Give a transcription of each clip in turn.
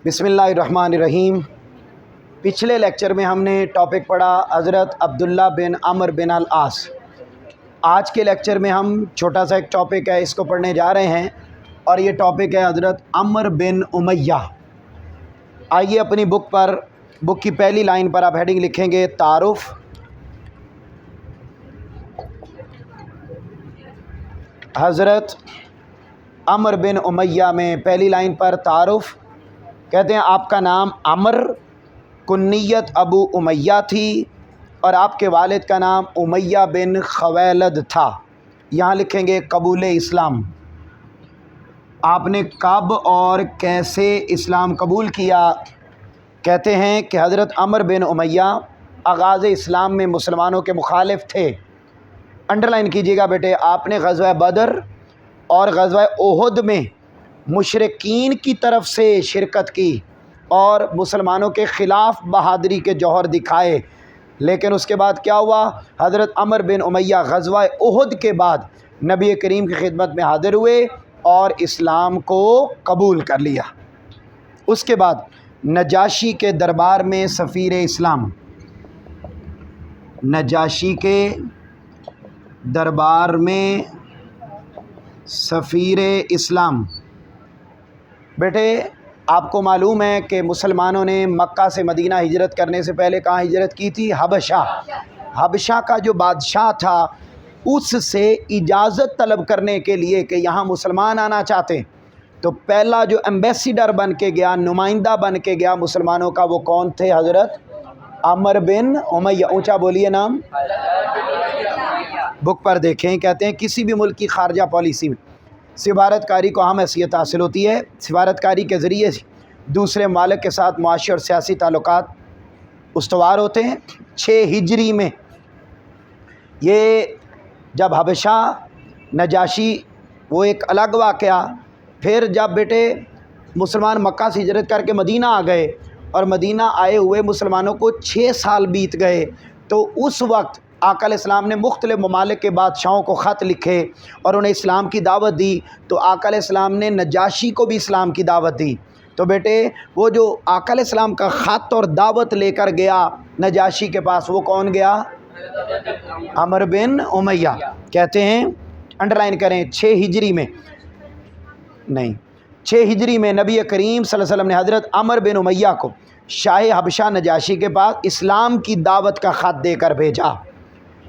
बिस्मिल्लाहिर्रहमानिर्रहीम। पिछले लेक्चर में हमने टॉपिक पढ़ा हज़रत अब्दुल्ला बिन अमर बिन अल आस। आज के लेक्चर में हम छोटा सा एक टॉपिक है, इसको पढ़ने जा रहे हैं और ये टॉपिक है हज़रत अमर बिन उमैया। आइए अपनी बुक की पहली लाइन पर आप हेडिंग लिखेंगे तारुफ। हज़रत अमर बिन उमैया में पहली लाइन पर तारुफ कहते हैं आपका नाम अमर, कुन्नियत अबू उमैया थी और आपके वालिद का नाम उमैया बिन खवैलद था। यहाँ लिखेंगे कबूल इस्लाम। आपने कब और कैसे इस्लाम कबूल किया? कहते हैं कि हज़रत अमर बिन उमैया आगाज़ इस्लाम में मुसलमानों के मुखालिफ थे। अंडरलाइन कीजिएगा बेटे, आपने ग़ज़वा बदर और ग़ज़वा ओहद में मुशरिकीन की तरफ से शिरकत की और मुसलमानों के ख़िलाफ़ बहादुरी के जौहर दिखाए। लेकिन उसके बाद क्या हुआ? हज़रत अमर बिन उमैया ग़ज़वा ओहद के बाद नबी करीम की खिदमत में हाज़िर हुए और इस्लाम को कबूल कर लिया। उसके बाद नजाशी के दरबार में सफ़ीर इस्लाम, नजाशी के दरबार में सफ़ीर इस्लाम। बेटे आपको मालूम है कि मुसलमानों ने मक्का से मदीना हिजरत करने से पहले कहाँ हिजरत की थी? हबशा का जो बादशाह था उससे इजाज़त तलब करने के लिए कि यहाँ मुसलमान आना चाहते हैं, तो पहला जो एम्बेसडर बन के गया, नुमाइंदा बन के गया मुसलमानों का, वो कौन थे? हज़रत अमर बिन उमैया। ऊंचा बोलिए नाम। बुक पर देखें, कहते हैं किसी भी मुल्क की खारजा पॉलिसी में सिफारतकारी को अहम हैसियत हासिल होती है। सिफारतकारी के ज़रिए दूसरे मालिक के साथ मुआशी और सियासी ताल्लुकात उस्तवार होते हैं। 6 हिजरी में ये जब हबशा नजाशी, वो एक अलग वाक़या। फिर जब बेटे मुसलमान मक्का से हिजरत करके मदीना आ गए और मदीना आए हुए मुसलमानों को 6 साल बीत गए, तो उस वक्त आका अलैहिस्सलाम ने मुख्तलिफ़ ममालिक के बादशाहों को ख़त लिखे और उन्हें इस्लाम की दावत दी। तो आका अलैहिस्सलाम ने नजाशी को भी इस्लाम की दावत दी। तो बेटे वो जो आका अलैहिस्सलाम का ख़त और दावत लेकर गया नजाशी के पास, वो कौन गया? अमर बिन उमैया। कहते हैं, अंडरलाइन करें, 6 हिजरी में नहीं, 6 हिजरी में नबी करीम सल्लल्लाहु अलैहि वसल्लम ने हज़रत अमर बिन उमैया को शाह हबशा नजाशी के पास इस्लाम की दावत का ख़त देकर भेजा।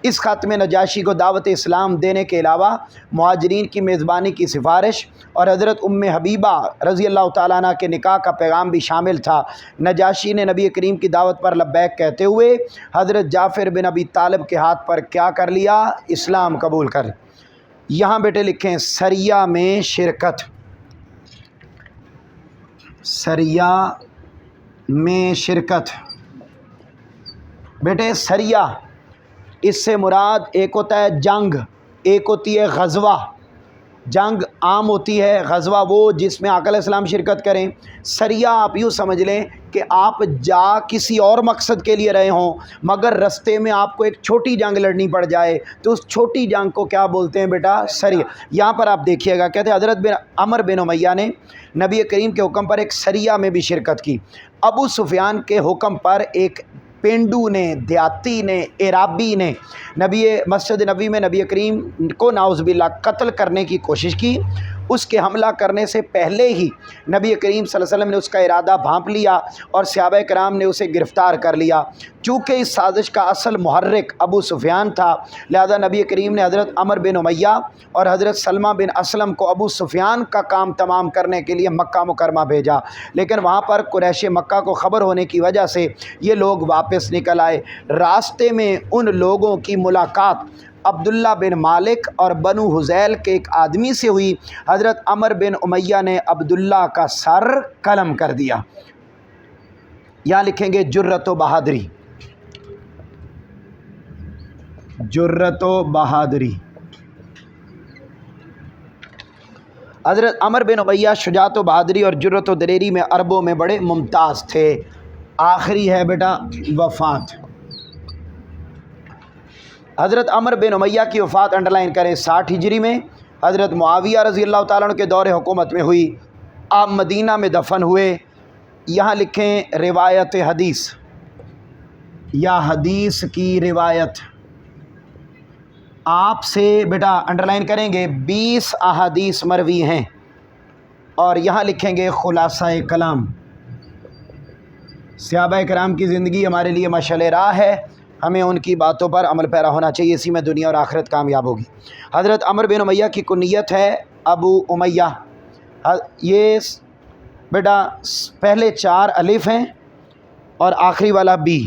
इस ख़त में नजाशी को दावत इस्लाम देने के अलावा मुहाजिरीन की मेज़बानी की सिफारिश और हज़रत उम्मे हबीबा रज़ी अल्लाह ताला अन्हा के निकाह का पैगाम भी शामिल था। नजाशी ने नबी करीम की दावत पर लब्बैक कहते हुए हज़रत जाफ़र बिन अबी तालिब के हाथ पर क्या कर लिया? इस्लाम कबूल कर। यहाँ बेटे लिखें सरिया में शिरकत। सरिया में शिरकत। बेटे सरिया, इससे मुराद एक होता है जंग, एक होती है ग़ज़वा। जंग आम होती है, ग़ज़वा वो जिसमें आका अलैहिस्सलाम शिरकत करें। सरिया आप यूँ समझ लें कि आप जा किसी और मकसद के लिए रहे हों, मगर रस्ते में आपको एक छोटी जंग लड़नी पड़ जाए, तो उस छोटी जंग को क्या बोलते हैं बेटा? सरिया। यहाँ पर आप देखिएगा, कहते हैं हज़रत अमर बिन उमैया ने नबी करीम के हुक्म पर एक सरिया में भी शिरकत की। अबू सुफियान के हुक्म पर एक पेंडू ने, देहाती ने, एराबी ने मस्जिद नबी में नबी करीम को नाउज़ुबिल्लाह कत्ल करने की कोशिश की। उसके हमला करने से पहले ही नबी करीम सल्लल्लाहु अलैहि वसल्लम ने उसका इरादा भांप लिया और सहाबा कराम ने उसे गिरफ़्तार कर लिया। चूँकि इस साजिश का असल मुहर्रिक अबू सुफियान था, लिहाजा नबी करीम ने हज़रत अमर बिन उमैया और हज़रत सलमा बिन असलम को अबू सुफियान का काम तमाम करने के लिए मक्का मुकरमा भेजा। लेकिन वहाँ पर कुरैश मक्का को ख़बर होने की वजह से ये लोग वापस निकल आए। रास्ते में उन लोगों की मुलाकात अब्दुल्ला बिन मालिक और बनु हुज़ैल के एक आदमी से हुई। हज़रत अमर बिन उमैया ने अब्दुल्ला का सर कलम कर दिया। यहाँ लिखेंगे जुर्रत व बहादुरी। जुर्रत व बहादुरी। हज़रत अमर बिन उमैया शुजाअत व बहादुरी और जुर्रत व दलेरी में अरबों में बड़े मुमताज़ थे। आखिरी है बेटा वफ़ात। हज़रत अमर बिन उमैया की वफ़ात अंडरलाइन करें 60 हिजरी में हज़रत मुआविया रज़ी अल्लाह ताला अन्हु के दौर हुकूमत में हुई। आप मदीना में दफन हुए यहाँ लिखें रिवायत हदीस या हदीस की रिवायत। आपसे बेटा अंडरलाइन करेंगे 20 अहादीस मरवी हैं और यहाँ लिखेंगे खुलासा कलाम। सहाबा कराम की ज़िंदगी हमारे लिए मशाल राह है, हमें उनकी बातों पर अमल पैरा होना चाहिए, इसी में दुनिया और आखिरत कामयाब होगी। हज़रत अमर बिन उमैया की कुनियत है अबू उमैया। ये बेटा पहले 4 अलिफ हैं और आखिरी वाला बी।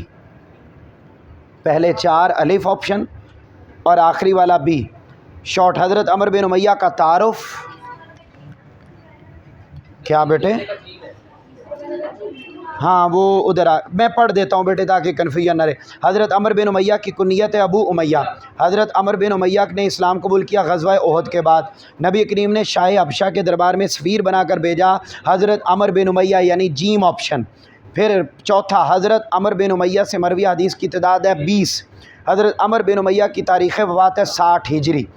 पहले 4 अलिफ ऑप्शन और आखिरी वाला बी शॉर्ट। हज़रत अमर बिन उमैया का तारुफ क्या बेटे? हाँ वो उधर मैं पढ़ देता हूँ बेटे ताकि कन्फ्यूजन न रहे। हज़रत अमर बिन उमैया की कुनियत है अबू उमैया। हज़रत अमर बिन उमैया ने इस्लाम कबूल किया ग़ज़वा ओहद के बाद। नबी करीम ने शाह हबशा के दरबार में सफ़ीर बनाकर भेजा हज़रत अमर बिन उमैया, यानी जीम ऑप्शन। फिर चौथा, हज़रत अमर बिन उमैया से मरवी हदीस की तादाद है 20। हज़रत अमर बिन उमैया की तारीख़ वफ़ात है 60 हिजरी।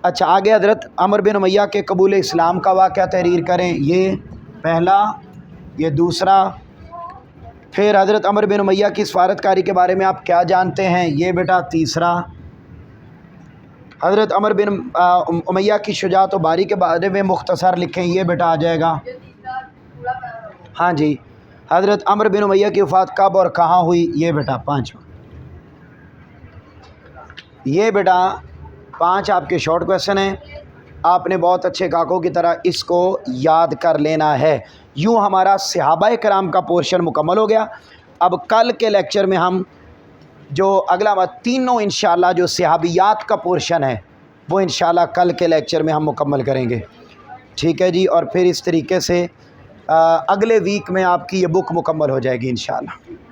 अच्छा आगे हज़रत अमर बिन उमैया के कबूल इस्लाम का वाक़या तहरीर करें, ये पहला, ये दूसरा। फिर हज़रत अमर बिन उमैया की सफारतकारी के बारे में आप क्या जानते हैं, ये बेटा तीसरा। हज़रत अमर बिन उमैया की शुजाअत व बारी के बारे में मुख्तसर लिखें, ये बेटा आ जाएगा। हाँ जी। हज़रत अमर बिन उमैया की वफ़ात कब और कहाँ हुई, ये बेटा 5। ये बेटा 5 आपके शॉर्ट क्वेश्चन हैं, आपने बहुत अच्छे काकों की तरह इसको याद कर लेना है। यूँ हमारा सहाबा कराम का पोर्शन मुकम्मल हो गया। अब कल के लेक्चर में हम जो अगला तीनों इंशाअल्लाह जो सहाबियात का पोर्शन है वो इंशाअल्लाह कल के लेक्चर में हम मुकम्मल करेंगे, ठीक है जी। और फिर इस तरीके से अगले वीक में आपकी ये बुक मुकम्मल हो जाएगी इंशाअल्लाह।